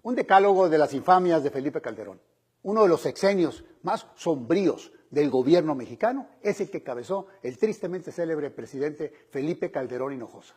Un decálogo de las infamias de Felipe Calderón. Uno de los sexenios más sombríos del gobierno mexicano es el que encabezó el tristemente célebre presidente Felipe Calderón Hinojosa.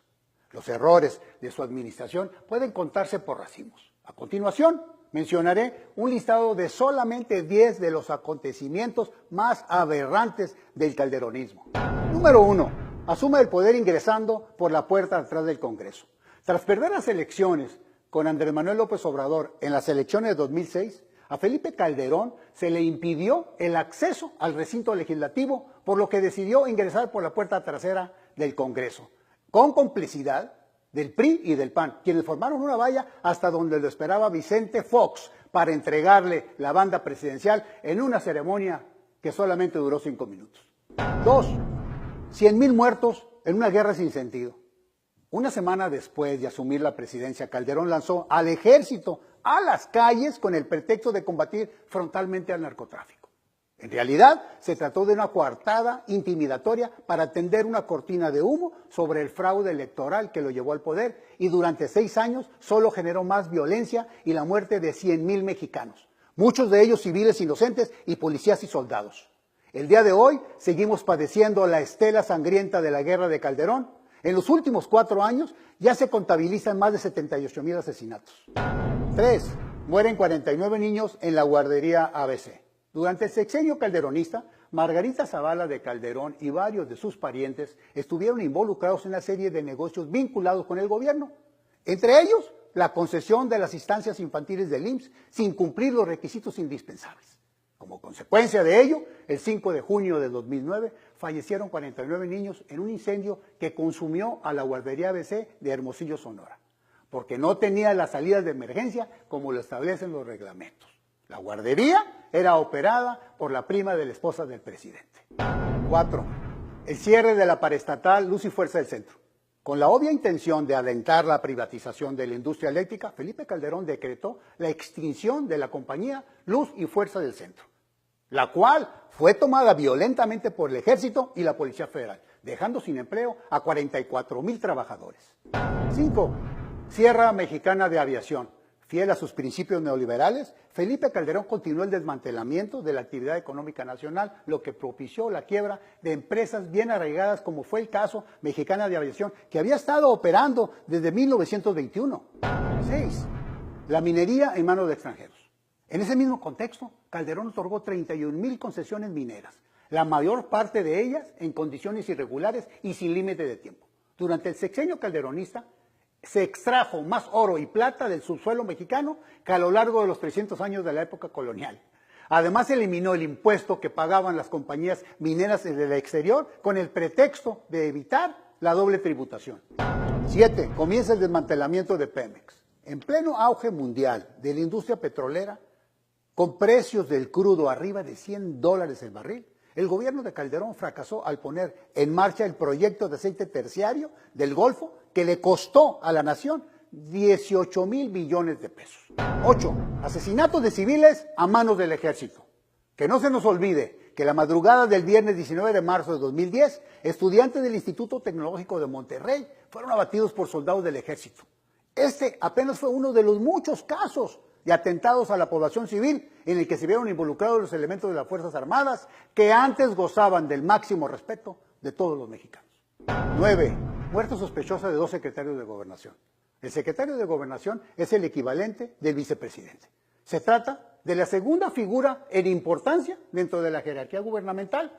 Los errores de su administración pueden contarse por racimos. A continuación, mencionaré un listado de solamente 10 de los acontecimientos más aberrantes del calderonismo. Número 1. Asume el poder ingresando por la puerta atrás del Congreso. Tras perder las elecciones con Andrés Manuel López Obrador en las elecciones de 2006, a Felipe Calderón se le impidió el acceso al recinto legislativo, por lo que decidió ingresar por la puerta trasera del Congreso, con complicidad del PRI y del PAN, quienes formaron una valla hasta donde lo esperaba Vicente Fox para entregarle la banda presidencial en una ceremonia que solamente duró 5 minutos. 2. 100,000 muertos en una guerra sin sentido. Una semana después de asumir la presidencia, Calderón lanzó al ejército a las calles con el pretexto de combatir frontalmente al narcotráfico. En realidad, se trató de una coartada intimidatoria para tender una cortina de humo sobre el fraude electoral que lo llevó al poder y durante 6 años solo generó más violencia y la muerte de 100,000 mexicanos, muchos de ellos civiles inocentes y policías y soldados. El día de hoy seguimos padeciendo la estela sangrienta de la guerra de Calderón. En los últimos 4 años ya se contabilizan más de 78,000 asesinatos. 3. Mueren 49 niños en la guardería ABC. Durante el sexenio calderonista, Margarita Zavala de Calderón y varios de sus parientes estuvieron involucrados en una serie de negocios vinculados con el gobierno. Entre ellos, la concesión de las instancias infantiles del IMSS sin cumplir los requisitos indispensables. Como consecuencia de ello, el 5 de junio de 2009 fallecieron 49 niños en un incendio que consumió a la guardería ABC de Hermosillo, Sonora, porque no tenía las salidas de emergencia como lo establecen los reglamentos. La guardería era operada por la prima de la esposa del presidente. 4. El cierre de la paraestatal Luz y Fuerza del Centro. Con la obvia intención de alentar la privatización de la industria eléctrica, Felipe Calderón decretó la extinción de la compañía Luz y Fuerza del Centro, la cual fue tomada violentamente por el Ejército y la Policía Federal, dejando sin empleo a 44,000 trabajadores. 5. Sierra Mexicana de Aviación. Fiel a sus principios neoliberales, Felipe Calderón continuó el desmantelamiento de la actividad económica nacional, lo que propició la quiebra de empresas bien arraigadas, como fue el caso Mexicana de Aviación, que había estado operando desde 1921. 6. La minería en manos de extranjeros. En ese mismo contexto, Calderón otorgó 31,000 concesiones mineras, la mayor parte de ellas en condiciones irregulares y sin límite de tiempo. Durante el sexenio calderonista, se extrajo más oro y plata del subsuelo mexicano que a lo largo de los 300 años de la época colonial. Además, se eliminó el impuesto que pagaban las compañías mineras del exterior con el pretexto de evitar la doble tributación. 7. Comienza el desmantelamiento de Pemex. En pleno auge mundial de la industria petrolera, con precios del crudo arriba de $100 el barril, el gobierno de Calderón fracasó al poner en marcha el proyecto de aceite terciario del Golfo, que le costó a la nación 18,000 millones de pesos. 8. Asesinatos de civiles a manos del ejército. Que no se nos olvide que la madrugada del viernes 19 de marzo de 2010, estudiantes del Instituto Tecnológico de Monterrey fueron abatidos por soldados del ejército. Este apenas fue uno de los muchos casos de atentados a la población civil en el que se vieron involucrados los elementos de las Fuerzas Armadas, que antes gozaban del máximo respeto de todos los mexicanos. 9. Muerte sospechosa de 2 secretarios de Gobernación. El secretario de Gobernación es el equivalente del vicepresidente. Se trata de la segunda figura en importancia dentro de la jerarquía gubernamental.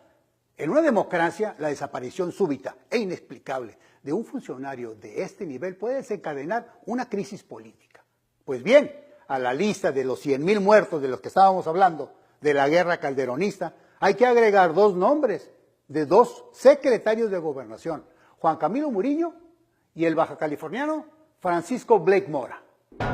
En una democracia, la desaparición súbita e inexplicable de un funcionario de este nivel puede desencadenar una crisis política. Pues bien, a la lista de los 100,000 muertos de los que estábamos hablando de la guerra calderonista, hay que agregar 2 nombres de 2 secretarios de Gobernación, Juan Camilo Muriño y el bajacaliforniano Francisco Blake Mora.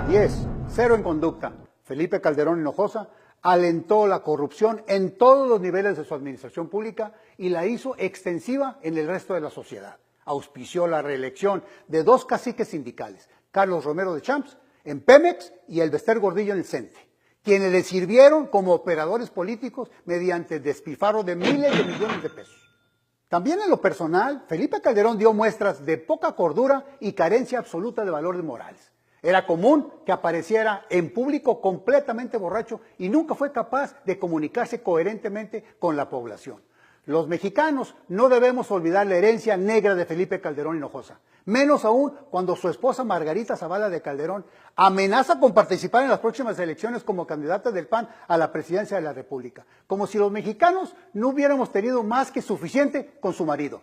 10. Cero en conducta. Felipe Calderón Hinojosa alentó la corrupción en todos los niveles de su administración pública y la hizo extensiva en el resto de la sociedad. Auspició la reelección de 2 caciques sindicales, Carlos Romero de Champs en Pemex y Elbester Gordillo en el CENTE, quienes le sirvieron como operadores políticos mediante despilfarro de miles de millones de pesos. También en lo personal, Felipe Calderón dio muestras de poca cordura y carencia absoluta de valores morales. Era común que apareciera en público completamente borracho y nunca fue capaz de comunicarse coherentemente con la población. Los mexicanos no debemos olvidar la herencia negra de Felipe Calderón Hinojosa, menos aún cuando su esposa Margarita Zavala de Calderón amenaza con participar en las próximas elecciones como candidata del PAN a la presidencia de la República, como si los mexicanos no hubiéramos tenido más que suficiente con su marido.